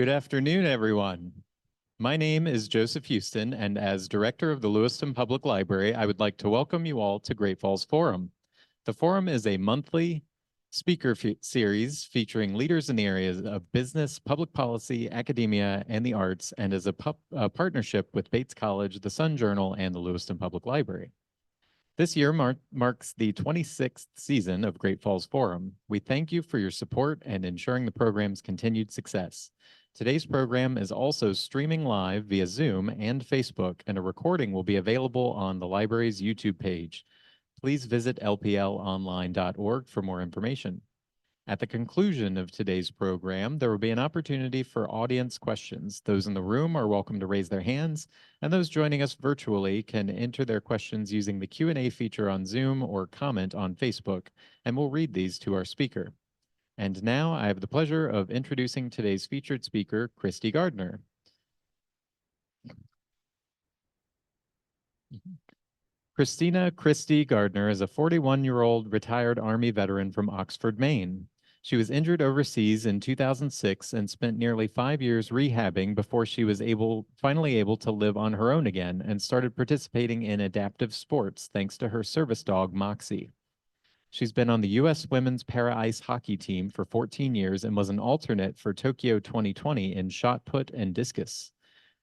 Good afternoon, everyone. My name is Joseph Houston, and as director of the Lewiston Public Library, I would like to welcome you all to Great Falls Forum. The Forum is a monthly speaker series featuring leaders in the areas of business, public policy, academia, and the arts, and is a partnership with Bates College, the Sun Journal, and the Lewiston Public Library. This year marks the 26th season of Great Falls Forum. We thank you for your support and ensuring the program's continued success. Today's program is also streaming live via Zoom and Facebook, and a recording will be available on the library's YouTube page. Please visit lplonline.org for more information. At the conclusion of today's program, there will be an opportunity for audience questions. Those in the room are welcome to raise their hands, and those joining us virtually can enter their questions using the Q&A feature on Zoom or comment on Facebook, and we'll read these to our speaker. And now I have the pleasure of introducing today's featured speaker, Christy Gardner. Christy Gardner is a 41-year-old retired Army veteran from Oxford, Maine. She was injured overseas in 2006 and spent nearly 5 years rehabbing before she was finally able to live on her own again and started participating in adaptive sports thanks to her service dog, Moxie. She's been on the U.S. Women's Para-Ice Hockey team for 14 years and was an alternate for Tokyo 2020 in shot put and discus.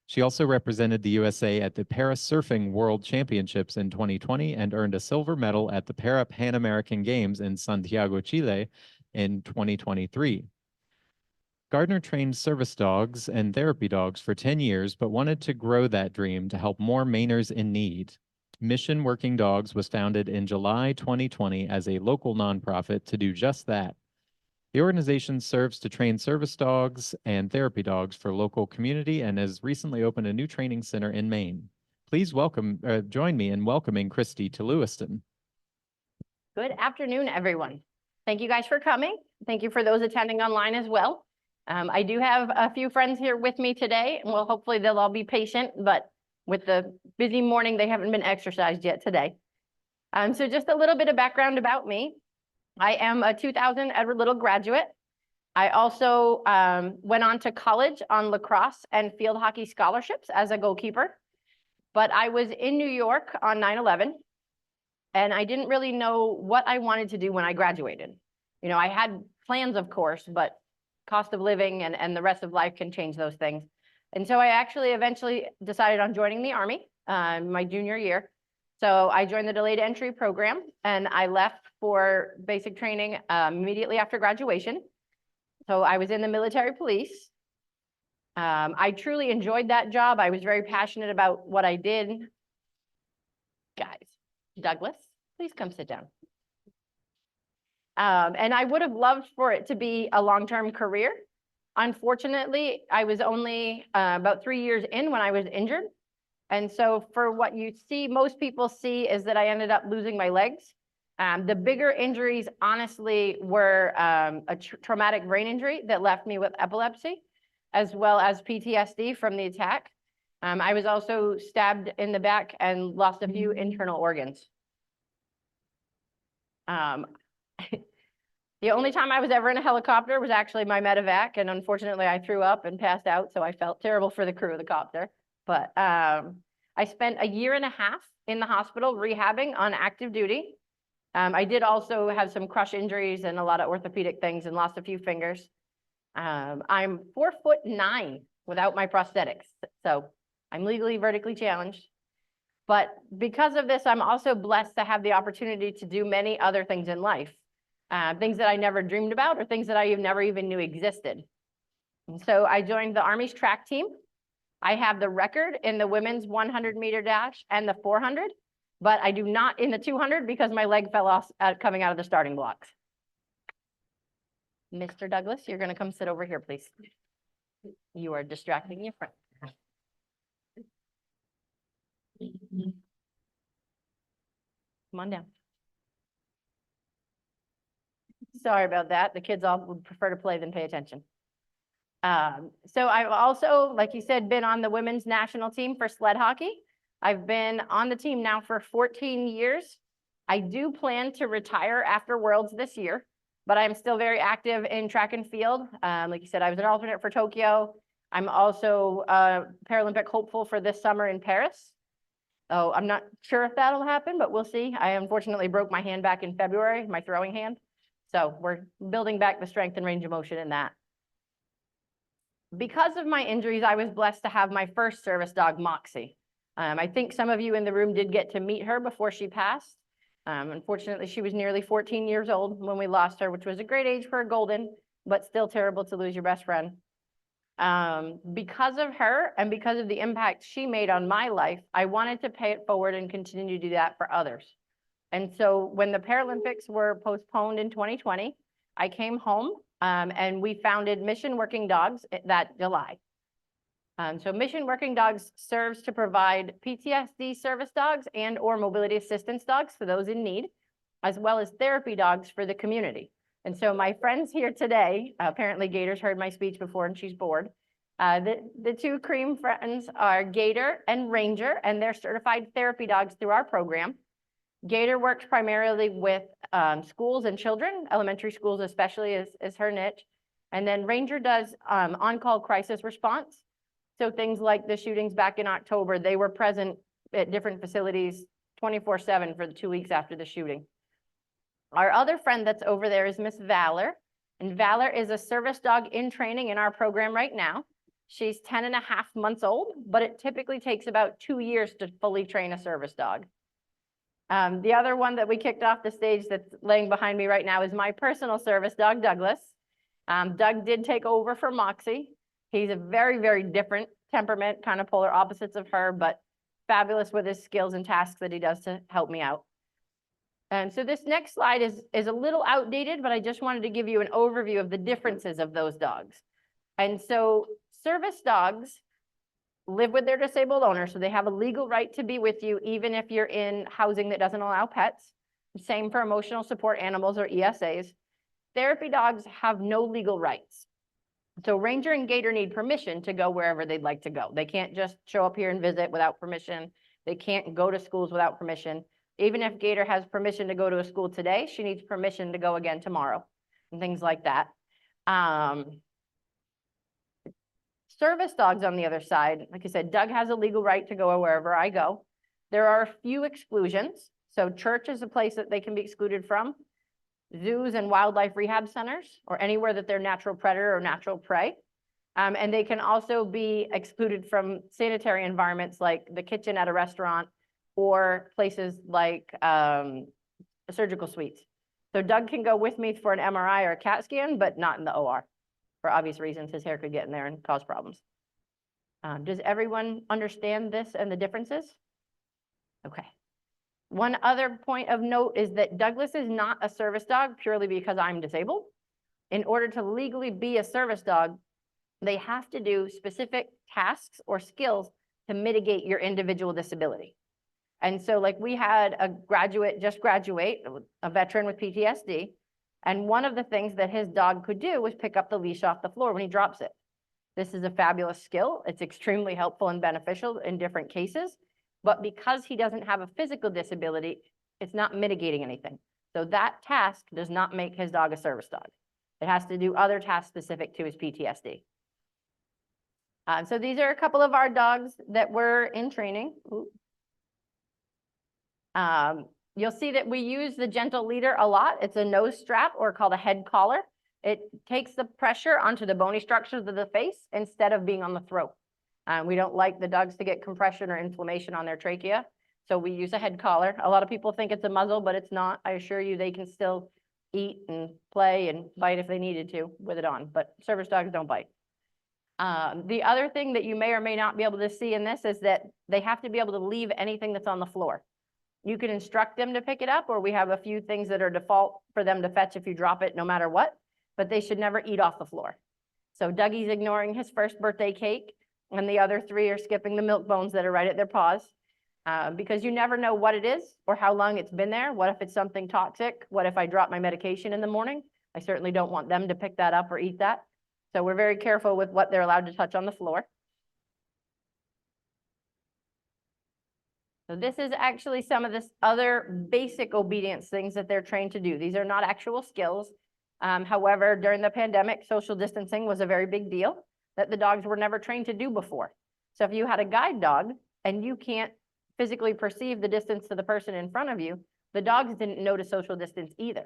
She also represented the USA at the Para-Surfing World Championships in 2020 and earned a silver medal at the Para-Pan American Games in Santiago, Chile in 2023. Gardner trained service dogs and therapy dogs for 10 years, but wanted to grow that dream to help more Mainers in need. Mission Working Dogs was founded in July 2020 as a local nonprofit to do just that. The organization serves to train service dogs and therapy dogs for local community and has recently opened a new training center in Maine. Please join me in welcoming Christy to Lewiston. Good afternoon, everyone. Thank you guys for coming. Thank you for those attending online as well. I do have a few friends here with me today, and well, hopefully they'll all be patient, but with the busy morning, they haven't been exercised yet today. So just a little bit of background about me. I am a 2000 Edward Little graduate. I also went on to college on lacrosse and field hockey scholarships as a goalkeeper. But I was in New York on 9/11, and I didn't really know what I wanted to do when I graduated. You know, I had plans, of course, but cost of living and the rest of life can change those things. And so I actually eventually decided on joining the Army my junior year. So I joined the delayed entry program, and I left for basic training immediately after graduation. So I was in the military police. I truly enjoyed that job. I was very passionate about what I did. Guys, Douglas, please come sit down. And I would have loved for it to be a long-term career. Unfortunately, I was only about 3 years in when I was injured. And so for what you see, most people see is that I ended up losing my legs. The bigger injuries, honestly, were a traumatic brain injury that left me with epilepsy, as well as PTSD from the attack. I was also stabbed in the back and lost a few internal organs. The only time I was ever in a helicopter was actually my medevac, and unfortunately I threw up and passed out, so I felt terrible for the crew of the copter. But I spent a year and a half in the hospital rehabbing on active duty. I did also have some crush injuries and a lot of orthopedic things and lost a few fingers. I'm 4'9" without my prosthetics, so I'm legally vertically challenged. But because of this, I'm also blessed to have the opportunity to do many other things in life. Things that I never dreamed about or things that I never even knew existed. And so I joined the Army's track team. I have the record in the women's 100-meter dash and the 400, but I do not in the 200 because my leg fell off coming out of the starting blocks. Mr. Douglas, you're going to come sit over here, please. You are distracting your friend. Come on down. Sorry about that. The kids all would prefer to play than pay attention. So I've also, like you said, been on the women's national team for sled hockey. I've been on the team now for 14 years. I do plan to retire after Worlds this year, but I'm still very active in track and field. Like you said, I was an alternate for Tokyo, I'm also a Paralympic hopeful for this summer in Paris. Oh, I'm not sure if that'll happen, but we'll see. I unfortunately broke my hand back in February, my throwing hand. So we're building back the strength and range of motion in that. Because of my injuries, I was blessed to have my first service dog, Moxie. I think some of you in the room did get to meet her before she passed. Unfortunately, she was nearly 14 years old when we lost her, which was a great age for a golden, but still terrible to lose your best friend. Because of her and because of the impact she made on my life, I wanted to pay it forward and continue to do that for others. And so when the Paralympics were postponed in 2020, I came home and we founded Mission Working Dogs that July. So Mission Working Dogs serves to provide PTSD service dogs and or mobility assistance dogs for those in need, as well as therapy dogs for the community. And so my friends here today, apparently Gator's heard my speech before and she's bored. The two cream friends are Gator and Ranger, and they're certified therapy dogs through our program. Gator works primarily with schools and children, elementary schools especially is her niche. And then Ranger does on-call crisis response. So things like the shootings back in October, they were present at different facilities 24/7 for the 2 weeks after the shooting. Our other friend that's over there is Miss Valor. And Valor is a service dog in training in our program right now. She's 10.5 months old, but it typically takes about 2 years to fully train a service dog. The other one that we kicked off the stage that's laying behind me right now is my personal service dog, Douglas. Doug did take over for Moxie. He's a very, very different temperament, kind of polar opposites of her, but fabulous with his skills and tasks that he does to help me out. And so this next slide is a little outdated, but I just wanted to give you an overview of the differences of those dogs. And so service dogs live with their disabled owner, so they have a legal right to be with you, even if you're in housing that doesn't allow pets. Same for emotional support animals or ESAs. Therapy dogs have no legal rights. So Ranger and Gator need permission to go wherever they'd like to go. They can't just show up here and visit without permission. They can't go to schools without permission. Even if Gator has permission to go to a school today, she needs permission to go again tomorrow and things like that. Service dogs on the other side, like I said, Doug has a legal right to go wherever I go. There are a few exclusions. So church is a place that they can be excluded from. Zoos and wildlife rehab centers, or anywhere that they're natural predator or natural prey. And they can also be excluded from sanitary environments like the kitchen at a restaurant or places like surgical suites. So Doug can go with me for an MRI or a CAT scan, but not in the OR. For obvious reasons, his hair could get in there and cause problems. Does everyone understand this and the differences? Okay. One other point of note is that Douglas is not a service dog purely because I'm disabled. In order to legally be a service dog, they have to do specific tasks or skills to mitigate your individual disability. And so like we had a graduate just graduate, a veteran with PTSD, and one of the things that his dog could do was pick up the leash off the floor when he drops it. This is a fabulous skill. It's extremely helpful and beneficial in different cases. But because he doesn't have a physical disability, it's not mitigating anything. So that task does not make his dog a service dog. It has to do other tasks specific to his PTSD. So these are a couple of our dogs that were in training. You'll see that we use the gentle leader a lot. It's a nose strap or called a head collar. It takes the pressure onto the bony structures of the face instead of being on the throat. We don't like the dogs to get compression or inflammation on their trachea, so we use a head collar. A lot of people think it's a muzzle, but it's not. I assure you they can still eat and play and bite if they needed to with it on, but service dogs don't bite. The other thing that you may or may not be able to see in this is that they have to be able to leave anything that's on the floor. You can instruct them to pick it up, or we have a few things that are default for them to fetch if you drop it no matter what, but they should never eat off the floor. So Dougie's ignoring his first birthday cake, and the other three are skipping the milk bones that are right at their paws, because you never know what it is or how long it's been there. What if it's something toxic? What if I drop my medication in the morning? I certainly don't want them to pick that up or eat that. So we're very careful with what they're allowed to touch on the floor. So this is actually some of this other basic obedience things that they're trained to do. These are not actual skills. However, during the pandemic, social distancing was a very big deal. that the dogs were never trained to do before. So if you had a guide dog and you can't physically perceive the distance to the person in front of you, the dogs didn't know to social distance either.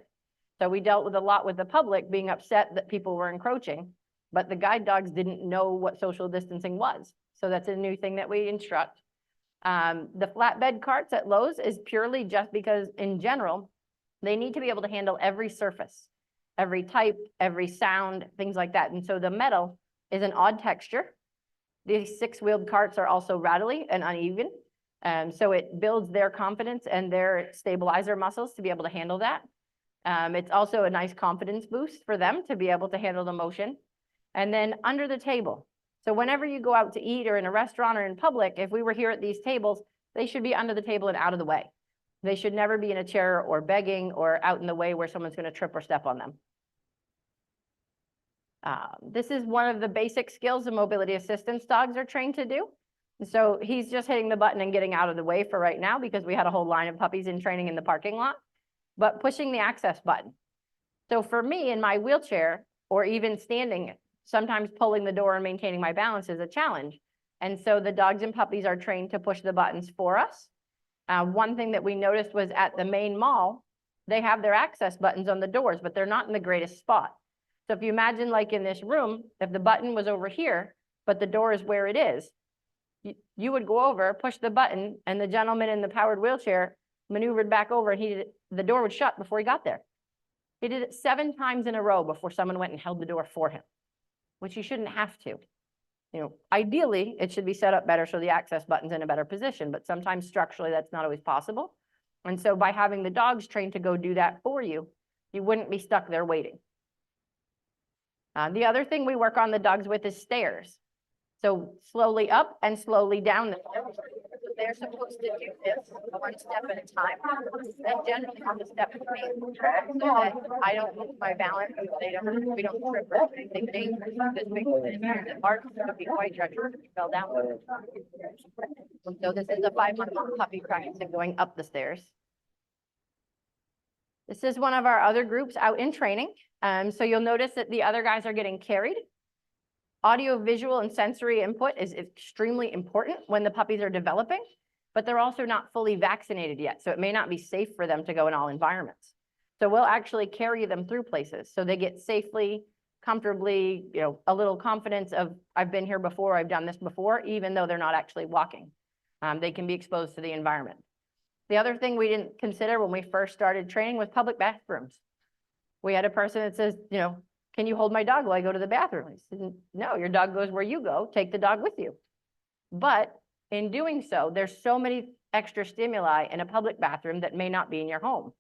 So we dealt with a lot with the public being upset that people were encroaching, but the guide dogs didn't know what social distancing was. So that's a new thing that we instruct. The flatbed carts at Lowe's is purely just because in general, they need to be able to handle every surface, every type, every sound, things like that. And so the metal is an odd texture. These 6-wheeled carts are also rattly and uneven. So it builds their confidence and their stabilizer muscles to be able to handle that. It's also a nice confidence boost for them to be able to handle the motion. And then under the table. So whenever you go out to eat or in a restaurant or in public, if we were here at these tables, they should be under the table and out of the way. They should never be in a chair or begging or out in the way where someone's going to trip or step on them. This is one of the basic skills the mobility assistance dogs are trained to do. So he's just hitting the button and getting out of the way for right now because we had a whole line of puppies in training in the parking lot, but pushing the access button. So for me in my wheelchair or even standing, sometimes pulling the door and maintaining my balance is a challenge. And so the dogs and puppies are trained to push the buttons for us. One thing that we noticed was at the main mall, they have their access buttons on the doors, but they're not in the greatest spot. So if you imagine like in this room, if the button was over here, but the door is where it is, you would go over, push the button, and the gentleman in the powered wheelchair maneuvered back over and the door would shut before he got there. He did it 7 times in a row before someone went and held the door for him, which you shouldn't have to. You know, ideally, it should be set up better so the access button's in a better position, but sometimes structurally that's not always possible. And so by having the dogs trained to go do that for you, you wouldn't be stuck there waiting. The other thing we work on the dogs with is stairs. So slowly up and slowly down the stairs. They're supposed to do this 1 step at a time. And generally on the step with me, so that I don't lose my balance, we don't trip or anything dangerous. This big the arch would be quite treacherous if you fell down. So this is a 5-month-old puppy practicing going up the stairs. This is one of our other groups out in training. So you'll notice that the other guys are getting carried. Audio, visual, and sensory input is extremely important when the puppies are developing, but they're also not fully vaccinated yet. So it may not be safe for them to go in all environments. So we'll actually carry them through places so they get safely, comfortably, you know, a little confidence of I've been here before, I've done this before, even though they're not actually walking. They can be exposed to the environment. The other thing we didn't consider when we first started training was public bathrooms. We had a person that says, you know, can you hold my dog while I go to the bathroom? I said, no, your dog goes where you go, take the dog with you. But in doing so, there's so many extra stimuli in a public bathroom that may not be in your home.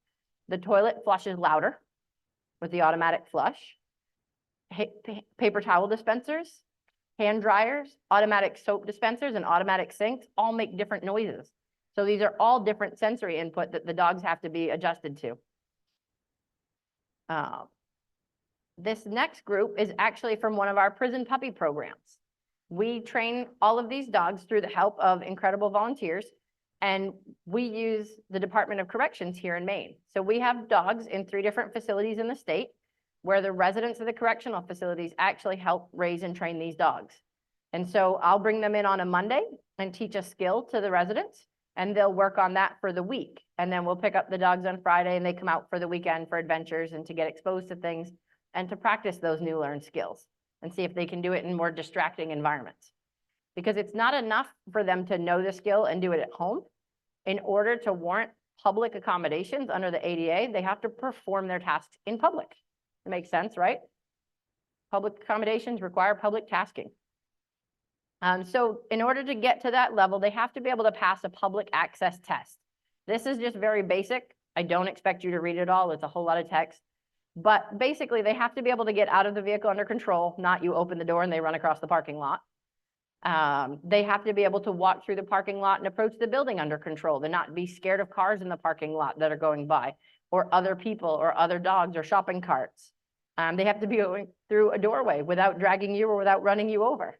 The toilet flushes louder with the automatic flush. Paper towel dispensers, hand dryers, automatic soap dispensers, and automatic sinks all make different noises. So these are all different sensory input that the dogs have to be adjusted to. This next group is actually from one of our prison puppy programs. We train all of these dogs through the help of incredible volunteers, and we use the Department of Corrections here in Maine. So we have dogs in 3 different facilities in the state where the residents of the correctional facilities actually help raise and train these dogs. And so I'll bring them in on a Monday and teach a skill to the residents, and they'll work on that for the week. And then we'll pick up the dogs on Friday and they come out for the weekend for adventures and to get exposed to things and to practice those new learned skills and see if they can do it in more distracting environments. Because it's not enough for them to know the skill and do it at home. In order to warrant public accommodations under the ADA, they have to perform their tasks in public. It makes sense, right? Public accommodations require public tasking. So in order to get to that level, they have to be able to pass a public access test. This is just very basic. I don't expect you to read it all. It's a whole lot of text. But basically, they have to be able to get out of the vehicle under control, not you open the door and they run across the parking lot. They have to be able to walk through the parking lot and approach the building under control. They're not be scared of cars in the parking lot that are going by, or other people, or other dogs, or shopping carts. They have to be going through a doorway without dragging you or without running you over.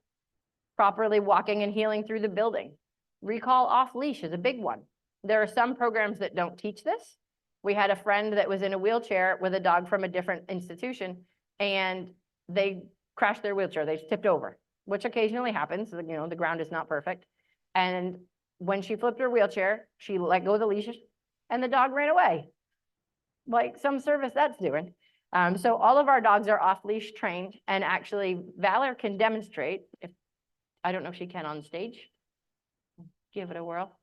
Properly walking and heeling through the building. Recall off leash is a big one. There are some programs that don't teach this. We had a friend that was in a wheelchair with a dog from a different institution, and they crashed their wheelchair. They tipped over. which occasionally happens, you know, the ground is not perfect. And when she flipped her wheelchair, she let go of the leash and the dog ran away. Like some service that's doing. So all of our dogs are off leash trained, and actually Valor can demonstrate, if I don't know if she can on stage. Give it a whirl.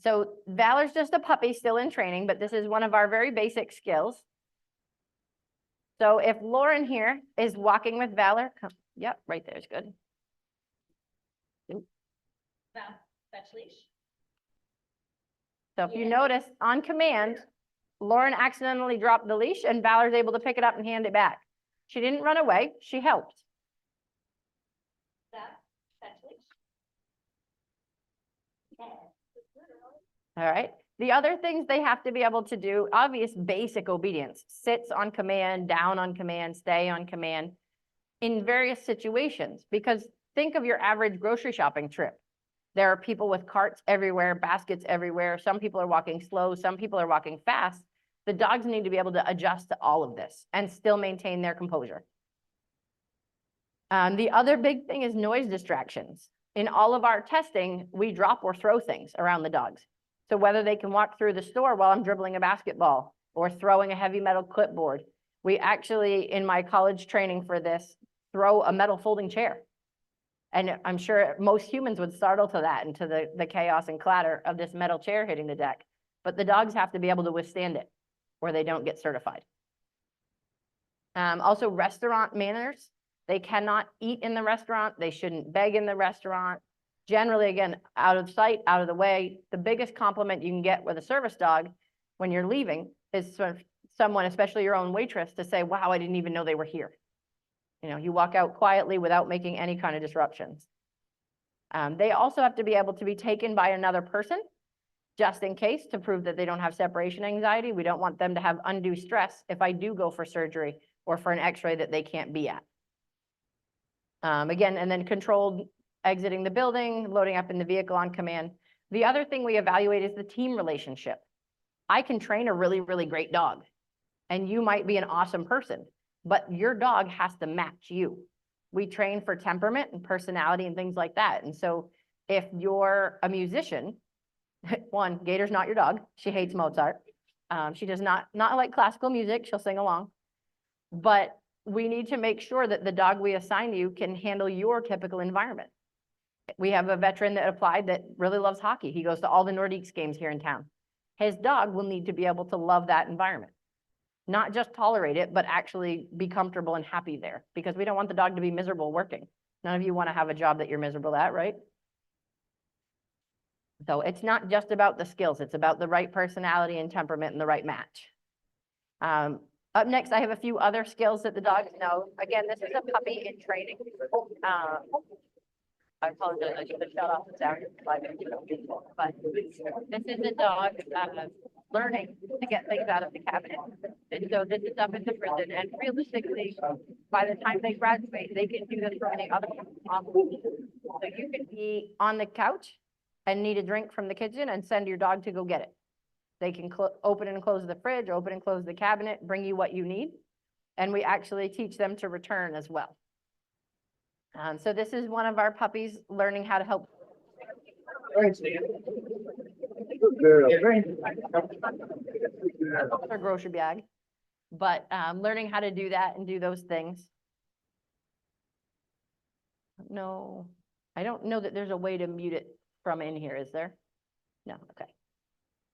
So Valor's just a puppy still in training, but this is one of our very basic skills. So if Lauren here is walking with Valor, yep, right there is good. Fetch leash. So if you notice on command, Lauren accidentally dropped the leash and Valor's able to pick it up and hand it back. She didn't run away, she helped. Fetch leash. All right. The other things they have to be able to do, obvious basic obedience, sits on command, down on command, stay on command in various situations, because think of your average grocery shopping trip. There are people with carts everywhere, baskets everywhere. Some people are walking slow, some people are walking fast. The dogs need to be able to adjust to all of this and still maintain their composure. The other big thing is noise distractions. In all of our testing, we drop or throw things around the dogs. So whether they can walk through the store while I'm dribbling a basketball or throwing a heavy metal clipboard, we actually, in my college training for this, throw a metal folding chair. And I'm sure most humans would startle to that and to the chaos and clatter of this metal chair hitting the deck. But the dogs have to be able to withstand it or they don't get certified. Also restaurant manners. They cannot eat in the restaurant. They shouldn't beg in the restaurant. Generally, again, out of sight, out of the way. The biggest compliment you can get with a service dog when you're leaving is someone, especially your own waitress, to say, wow, I didn't even know they were here. You know, you walk out quietly without making any kind of disruptions. They also have to be able to be taken by another person, just in case, to prove that they don't have separation anxiety. We don't want them to have undue stress if I do go for surgery or for an x-ray that they can't be at. Again, and then controlled exiting the building, loading up in the vehicle on command. The other thing we evaluate is the team relationship. I can train a really, really great dog, and you might be an awesome person, but your dog has to match you. We train for temperament and personality and things like that. And so if you're a musician, one, Gator's not your dog. She hates Mozart. She does not like classical music. She'll sing along. But we need to make sure that the dog we assign you can handle your typical environment. We have a veteran that applied that really loves hockey. He goes to all the Nordiques games here in town. His dog will need to be able to love that environment. Not just tolerate it, but actually be comfortable and happy there, because we don't want the dog to be miserable working. None of you want to have a job that you're miserable at, right? So it's not just about the skills, it's about the right personality and temperament and the right match. Up next, I have a few other skills that the dogs know. Again, this is a puppy in training. I apologize, I should have shut off the sound. But this is a dog learning to get things out of the cabinet. And so this is up in the prison. And realistically, by the time they graduate, they can do this for any other office. So you can be on the couch and need a drink from the kitchen and send your dog to go get it. They can open and close the fridge, open and close the cabinet, bring you what you need. And we actually teach them to return as well. So this is one of our puppies learning how to help. Our grocery bag, but learning how to do that and do those things. No, I don't know that there's a way to mute it from in here, is there? No, okay.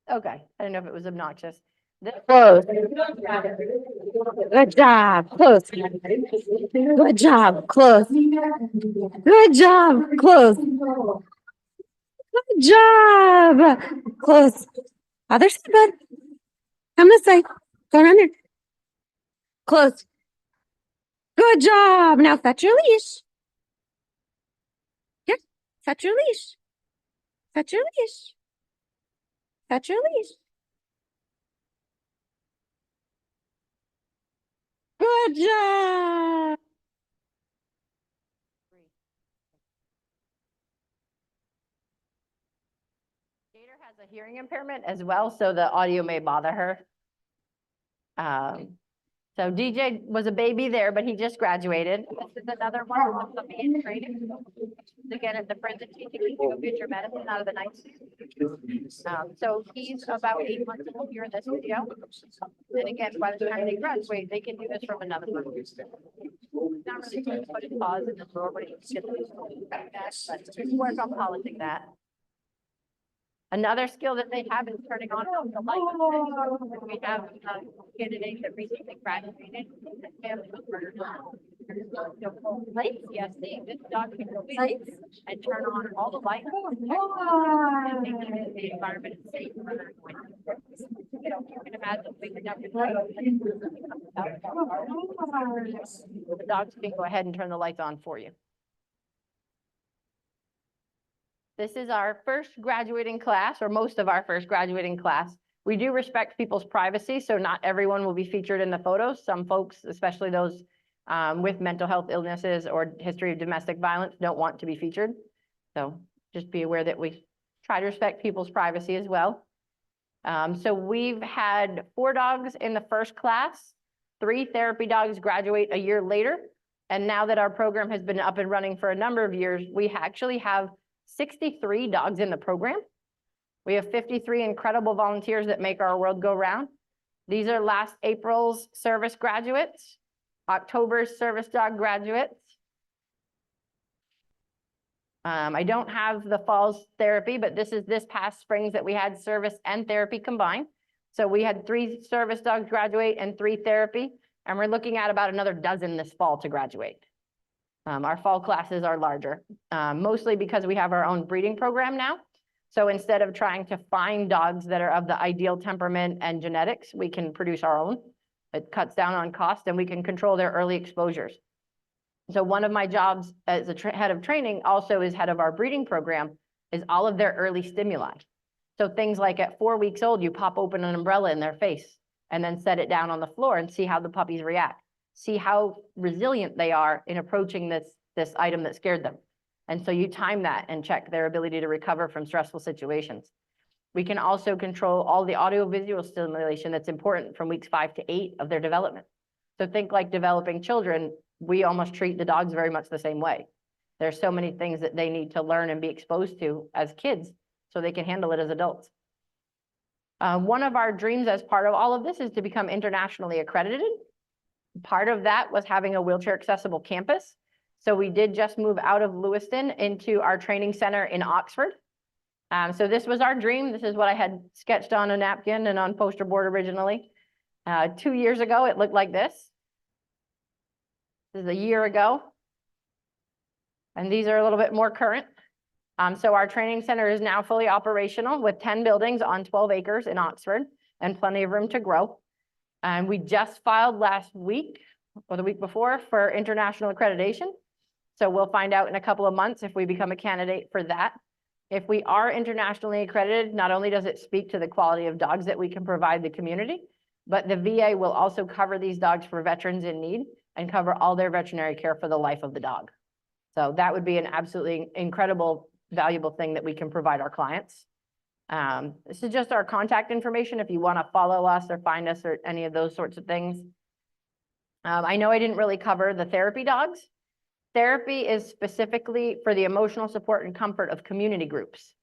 Okay, I don't know if it was obnoxious. Close. Good job. Close. Good job. Close. Good job. Close. Good job. Close. Other side, bud. Come this way. Go around there. Close. Good job. Now fetch your leash. Here. Fetch your leash. Fetch your leash. Fetch your leash. Good job. Gator has a hearing impairment as well, so the audio may bother her. So DJ was a baby there, but he just graduated. This is another one of the main training. Again, at the presentation, you go get your medicine out of the night. So he's about 8 months old here in this video. And again, by the time they graduate, they can do this from another room. Not really going to put his paws in the floor, but he can get those like that, but just work on polishing that. Another skill that they have is turning on the light. We have a candidate that recently graduated. Lights, yes, this dog can go lights and turn on all the lights. And make sure that the environment is safe for them. You know, you can imagine waking up with the dogs can go ahead and turn the lights on for you. This is our first graduating class, or most of our first graduating class. We do respect people's privacy, so not everyone will be featured in the photos. Some folks, especially those with mental health illnesses or history of domestic violence, don't want to be featured. So just be aware that we try to respect people's privacy as well. So we've had 4 dogs in the first class, 3 therapy dogs graduate a year later. And now that our program has been up and running for a number of years, we actually have 63 dogs in the program. We have 53 incredible volunteers that make our world go round. These are last April's service graduates, October's service dog graduates. I don't have the fall's therapy, but this is this past springs that we had service and therapy combined. So we had 3 service dogs graduate and 3 therapy, and we're looking at about another dozen this fall to graduate. Our fall classes are larger, mostly because we have our own breeding program now. So instead of trying to find dogs that are of the ideal temperament and genetics, we can produce our own. It cuts down on cost and we can control their early exposures. So one of my jobs as a head of training also is head of our breeding program is all of their early stimuli. So things like at 4 weeks old, you pop open an umbrella in their face and then set it down on the floor and see how the puppies react. See how resilient they are in approaching this item that scared them. And so you time that and check their ability to recover from stressful situations. We can also control all the audiovisual stimulation that's important from weeks 5 to 8 of their development. So think like developing children, we almost treat the dogs very much the same way. There's so many things that they need to learn and be exposed to as kids so they can handle it as adults. One of our dreams as part of all of this is to become internationally accredited. Part of that was having a wheelchair accessible campus. So we did just move out of Lewiston into our training center in Oxford. So this was our dream. This is what I had sketched on a napkin and on poster board originally. 2 years ago, it looked like this. This is a year ago. And these are a little bit more current. So our training center is now fully operational with 10 buildings on 12 acres in Oxford and plenty of room to grow. And we just filed last week or the week before for international accreditation. So we'll find out in a couple of months if we become a candidate for that. If we are internationally accredited, not only does it speak to the quality of dogs that we can provide the community, but the VA will also cover these dogs for veterans in need and cover all their veterinary care for the life of the dog. So that would be an absolutely incredible, valuable thing that we can provide our clients. This is just our contact information if you want to follow us or find us or any of those sorts of things. I know I didn't really cover the therapy dogs. Therapy is specifically for the emotional support and comfort of community groups.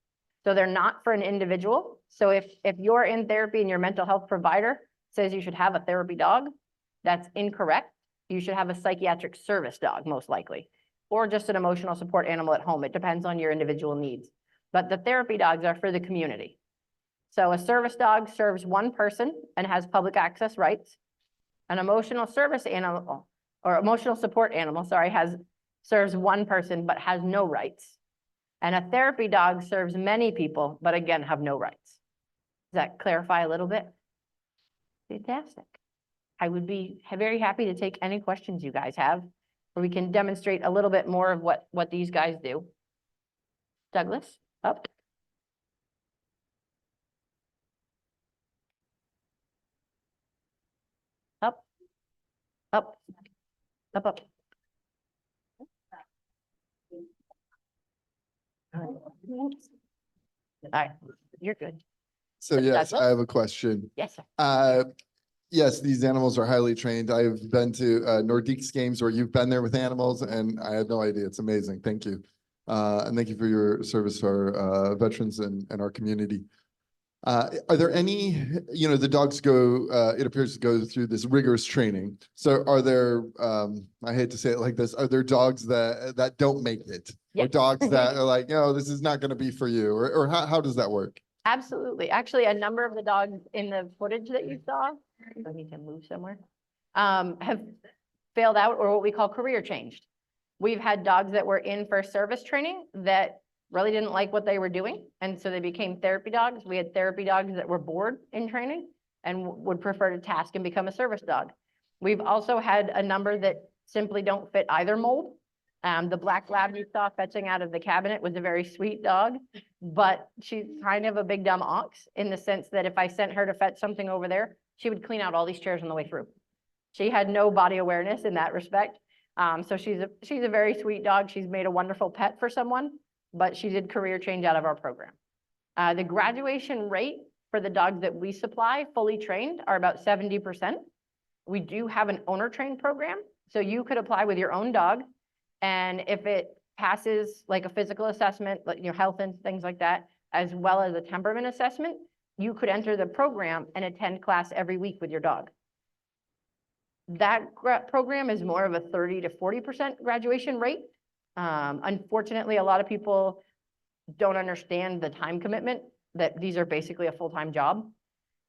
So they're not for an individual. So if you're in therapy and your mental health provider says you should have a therapy dog, that's incorrect. You should have a psychiatric service dog, most likely, or just an emotional support animal at home. It depends on your individual needs. But the therapy dogs are for the community. So a service dog serves one person and has public access rights. An emotional service animal or emotional support animal, sorry, serves one person but has no rights. And a therapy dog serves many people, but again, have no rights. Does that clarify a little bit? Fantastic. I would be very happy to take any questions you guys have, or we can demonstrate a little bit more of what these guys do. Douglas, up. Up. Up. Up, up. All right, you're good. So yes, Douglas? I have a question. Yes, sir. yes, these animals are highly trained. I've been to Nordiques games where you've been there with animals, and I had no idea. It's amazing. Thank you. And thank you for your service to our veterans and our community. Are there any, the dogs go, it appears to go through this rigorous training. So are there, I hate to say it like this, are there dogs that don't make it? Yeah. Or dogs that are like, no, this is not going to be for you? Or how does that work? Absolutely. Actually, a number of the dogs in the footage that you saw, I need to move somewhere, have failed out or what we call career changed. We've had dogs that were in for service training that really didn't like what they were doing. And so they became therapy dogs. We had therapy dogs that were bored in training and would prefer to task and become a service dog. We've also had a number that simply don't fit either mold. The black lab you saw fetching out of the cabinet was a very sweet dog, but she's kind of a big dumb ox in the sense that if I sent her to fetch something over there, she would clean out all these chairs on the way through. She had no body awareness in that respect. So she's a very sweet dog. She's made a wonderful pet for someone, but she did career change out of our program. The graduation rate for the dogs that we supply fully trained are about 70%. We do have an owner trained program. So you could apply with your own dog. And if it passes like a physical assessment, like your health and things like that, as well as a temperament assessment, you could enter the program and attend class every week with your dog. That program is more of a 30 to 40% graduation rate. Unfortunately, a lot of people don't understand the time commitment, that these are basically a full-time job.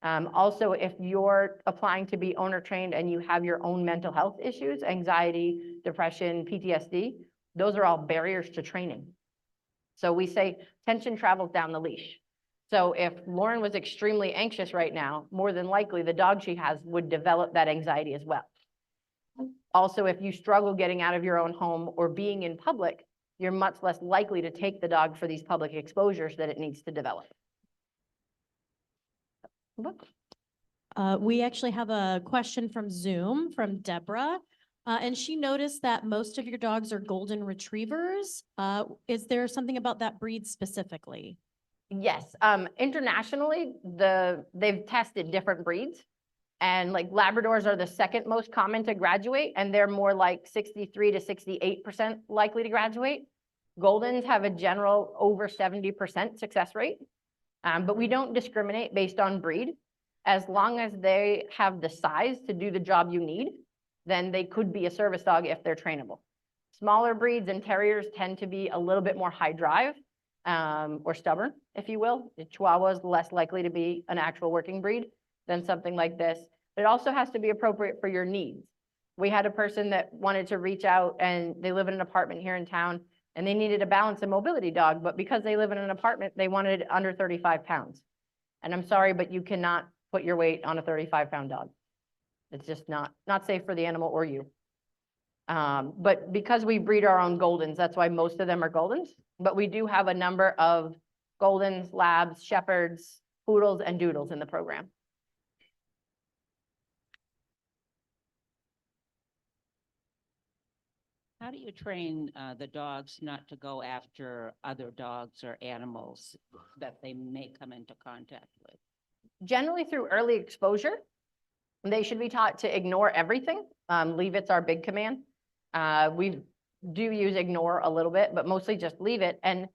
Also, if you're applying to be owner trained and you have your own mental health issues, anxiety, depression, PTSD, those are all barriers to training. So we say tension travels down the leash. So if Lauren was extremely anxious right now, more than likely the dog she has would develop that anxiety as well. Also, if you struggle getting out of your own home or being in public, you're much less likely to take the dog for these public exposures that it needs to develop. We actually have a question from Zoom from Deborah, and she noticed that most of your dogs are golden retrievers. Is there something about that breed specifically? Yes, internationally, they've tested different breeds, and like Labradors are the second most common to graduate, and they're more like 63 to 68% likely to graduate. Goldens have a general over 70% success rate. But we don't discriminate based on breed. As long as they have the size to do the job you need, then they could be a service dog if they're trainable. Smaller breeds and terriers tend to be a little bit more high drive or stubborn, if you will. The Chihuahua is less likely to be an actual working breed than something like this. But it also has to be appropriate for your needs. We had a person that wanted to reach out, and they live in an apartment here in town, and they needed a balance and mobility dog, but because they live in an apartment, they wanted under 35 pounds. And I'm sorry, but you cannot put your weight on a 35-pound dog. It's just not safe for the animal or you. But because we breed our own Goldens, that's why most of them are Goldens. But we do have a number of Goldens, Labs, Shepherds, Poodles, and Doodles in the program. How do you train the dogs not to go after other dogs or animals that they may come into contact with? Generally through early exposure, they should be taught to ignore everything. Leave it's our big command. We do use ignore a little bit, but mostly just leave it, and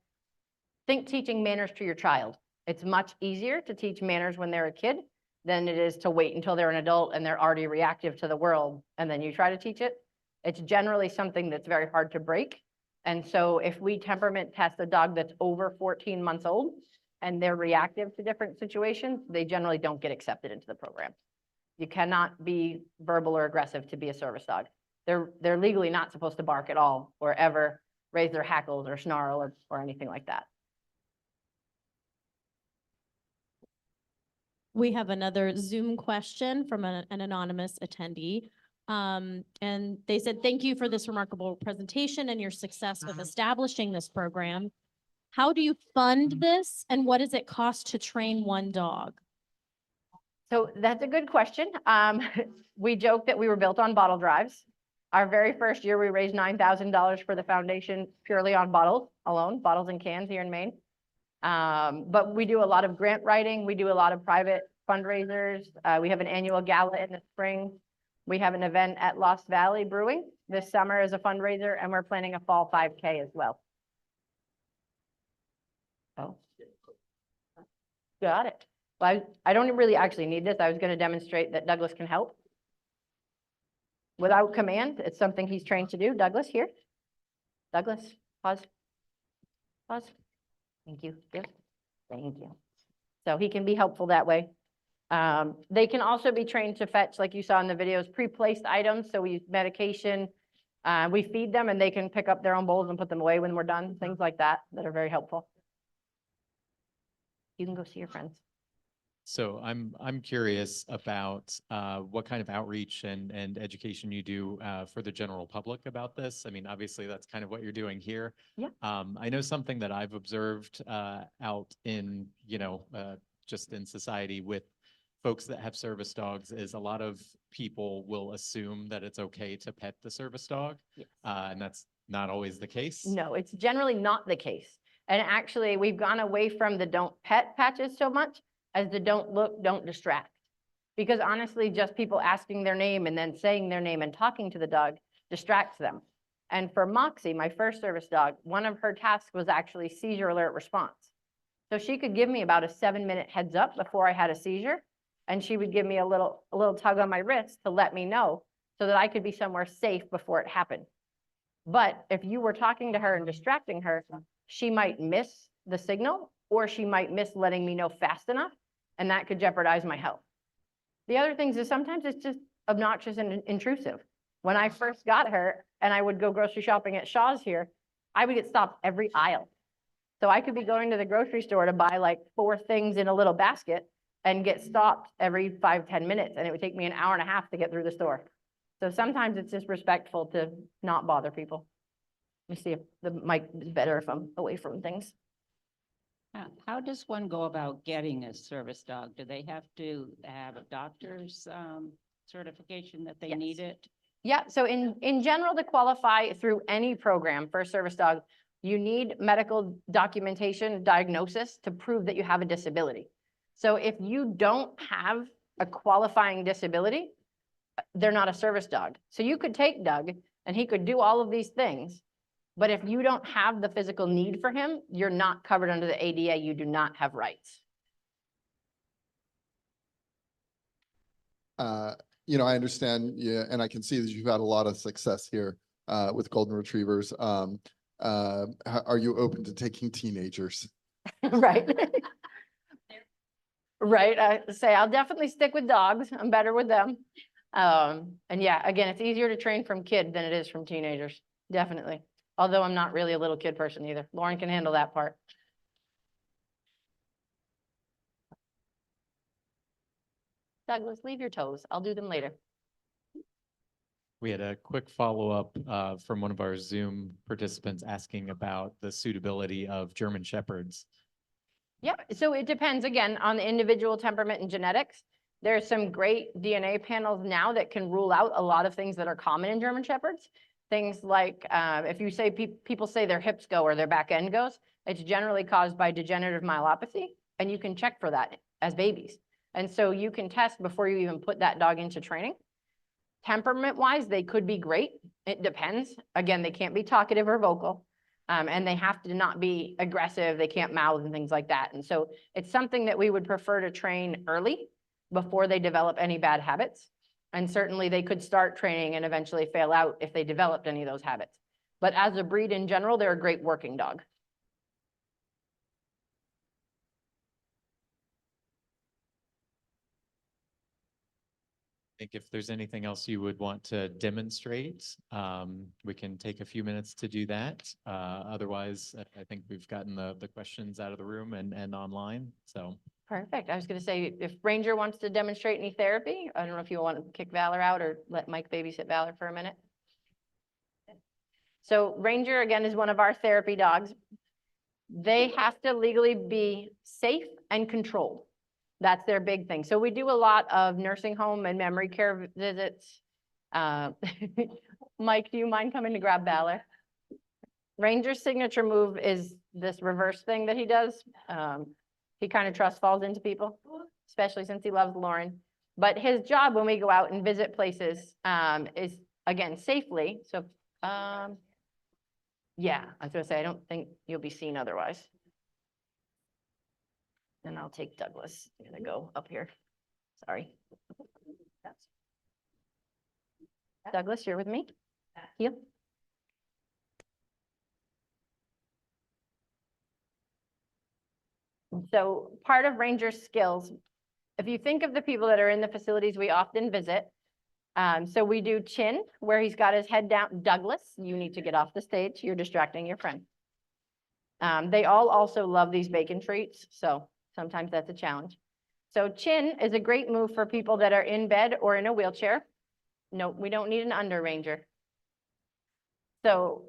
think teaching manners to your child. It's much easier to teach manners when they're a kid than it is to wait until they're an adult and they're already reactive to the world and then you try to teach it. It's generally something that's very hard to break. And so if we temperament test a dog that's over 14 months old and they're reactive to different situations, they generally don't get accepted into the program. You cannot be verbal or aggressive to be a service dog. They're legally not supposed to bark at all or ever raise their hackles or snarl or anything like that. We have another Zoom question from an anonymous attendee. And they said, thank you for this remarkable presentation and your success with establishing this program. How do you fund this, and what does it cost to train one dog? So that's a good question. We joke that we were built on bottle drives. Our very first year, we raised $9,000 for the foundation purely on bottles alone, bottles and cans here in Maine. But we do a lot of grant writing. We do a lot of private fundraisers. We have an annual gala in the spring. We have an event at Lost Valley Brewing this summer as a fundraiser, and we're planning a fall 5K as well. Oh. Got it. Well, I don't really actually need this. I was going to demonstrate that Douglas can help. Without command, it's something he's trained to do. Douglas, here. Douglas, pause. Pause. Thank you. Good. Thank you. So he can be helpful that way. They can also be trained to fetch, like you saw in the videos, pre-placed items. So we use medication. We feed them and they can pick up their own bowls and put them away when we're done. Things like that that are very helpful. You can go see your friends. So I'm curious about what kind of outreach and education you do for the general public about this. I mean, obviously that's kind of what you're doing here. Yeah. I know something that I've observed out in, just in society with folks that have service dogs is a lot of people will assume that it's okay to pet the service dog. Yes. And that's not always the case. No, it's generally not the case. And actually, we've gone away from the don't pet patches so much as the don't look, don't distract. Because honestly, just people asking their name and then saying their name and talking to the dog distracts them. And for Moxie, my first service dog, one of her tasks was actually seizure alert response. So she could give me about a 7-minute heads up before I had a seizure. And she would give me a little tug on my wrist to let me know so that I could be somewhere safe before it happened. But if you were talking to her and distracting her, she might miss the signal or she might miss letting me know fast enough, and that could jeopardize my health. The other things is sometimes it's just obnoxious and intrusive. When I first got her and I would go grocery shopping at Shaw's here, I would get stopped every aisle. So I could be going to the grocery store to buy like 4 things in a little basket and get stopped every 5-10 minutes, and it would take me an hour and a half to get through the store. So sometimes it's just respectful to not bother people. Let me see if the mic is better if I'm away from things. How does one go about getting a service dog? Do they have to have a doctor's certification that they Yes. need it? Yeah, so in general, to qualify through any program for a service dog, you need medical documentation, diagnosis to prove that you have a disability. So if you don't have a qualifying disability, they're not a service dog. So you could take Doug and he could do all of these things, but if you don't have the physical need for him, you're not covered under the ADA. You do not have rights. I understand, yeah, and I can see that you've had a lot of success here with golden retrievers. Are you open to taking teenagers? Right. Right. I say I'll definitely stick with dogs. I'm better with them. And yeah, again, it's easier to train from kid than it is from teenagers. Definitely. Although I'm not really a little kid person either. Lauren can handle that part. Douglas, leave your toes. I'll do them later. We had a quick follow-up from one of our Zoom participants asking about the suitability of German Shepherds. Yeah, so it depends again on the individual temperament and genetics. There's some great DNA panels now that can rule out a lot of things that are common in German Shepherds. Things like if you say people say their hips go or their back end goes, it's generally caused by degenerative myelopathy, and you can check for that as babies. And so you can test before you even put that dog into training. Temperament-wise, they could be great. It depends. Again, they can't be talkative or vocal. And they have to not be aggressive. They can't mouth and things like that. And so it's something that we would prefer to train early before they develop any bad habits. And certainly they could start training and eventually fail out if they developed any of those habits. But as a breed in general, they're a great working dog. I think if there's anything else you would want to demonstrate, we can take a few minutes to do that. Otherwise, I think we've gotten the questions out of the room and online, so. Perfect. I was going to say, if Ranger wants to demonstrate any therapy, I don't know if you want to kick Valor out or let Mike babysit Valor for a minute. So Ranger, again, is one of our therapy dogs. They have to legally be safe and controlled. That's their big thing. So we do a lot of nursing home and memory care visits. Mike, do you mind coming to grab Valor? Ranger's signature move is this reverse thing that he does. He kind of trust falls into people. especially since he loves Lauren. But his job when we go out and visit places is, again, safely. So, yeah, I was gonna say, I don't think you'll be seen otherwise. And I'll take Douglas. I'm gonna go up here. Sorry. Douglas, you're with me? Heel. So part of ranger skills, if you think of the people that are in the facilities we often visit, so we do chin, where he's got his head down. Douglas, you need to get off the stage. You're distracting your friend. They all also love these bacon treats, so sometimes that's a challenge. So chin is a great move for people that are in bed or in a wheelchair. No, we don't need an under ranger. So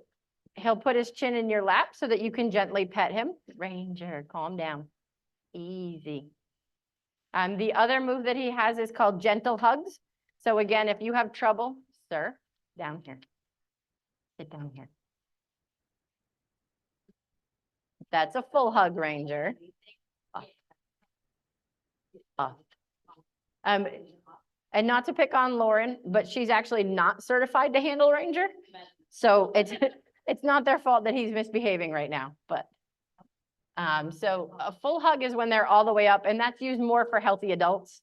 he'll put his chin in your lap so that you can gently pet him. Ranger, calm down. Easy. The other move that he has is called gentle hugs. So again, if you have trouble, sir, down here. Sit down here. That's a full hug, Ranger. Off. And not to pick on Lauren, but she's actually not certified to handle Ranger. So it's not their fault that he's misbehaving right now, but. So a full hug is when they're all the way up, and that's used more for healthy adults,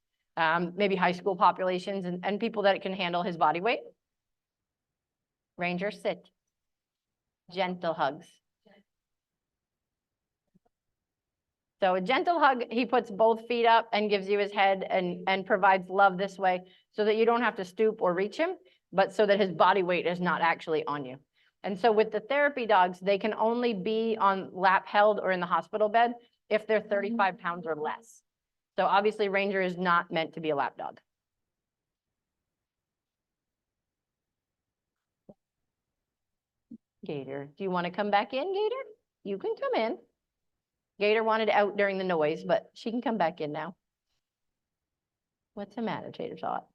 maybe high school populations and people that can handle his body weight. Ranger, sit. Gentle hugs. So a gentle hug, he puts both feet up and gives you his head and provides love this way so that you don't have to stoop or reach him, but so that his body weight is not actually on you. And so with the therapy dogs, they can only be on lap held or in the hospital bed if they're 35 pounds or less. So obviously Ranger is not meant to be a lap dog. Gator, do you want to come back in, Gator? You can come in. Gator wanted out during the noise, but she can come back in now. What's the matter, Tater Tot?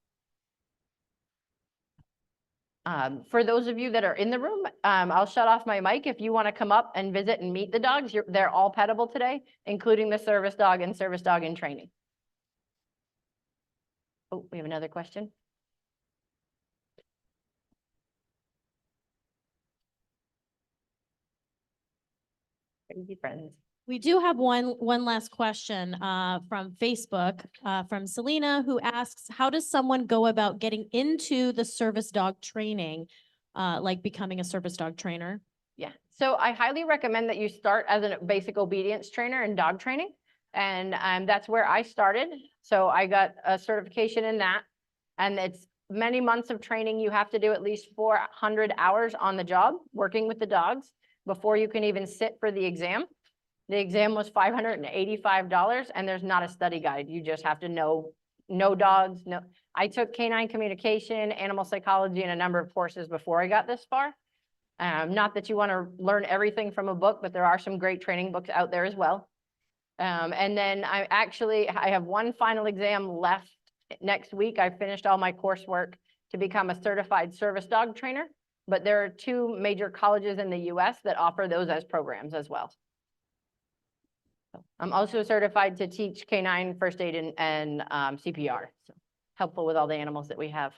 For those of you that are in the room, I'll shut off my mic. If you want to come up and visit and meet the dogs, they're all pettable today, including the service dog and service dog in training. Oh, we have another question. Crazy friends. We do have one last question from Facebook from Selena, who asks, how does someone go about getting into the service dog training, like becoming a service dog trainer? Yeah, so I highly recommend that you start as a basic obedience trainer in dog training. And that's where I started. So I got a certification in that. And it's many months of training. You have to do at least 400 hours on the job working with the dogs before you can even sit for the exam. The exam was $585 and there's not a study guide. You just have to know dogs. I took canine communication, animal psychology, and a number of courses before I got this far. Not that you want to learn everything from a book, but there are some great training books out there as well. And then I have one final exam left next week. I finished all my coursework to become a certified service dog trainer, but there are 2 major colleges in the US that offer those as programs as well. I'm also certified to teach canine first aid and CPR. So helpful with all the animals that we have.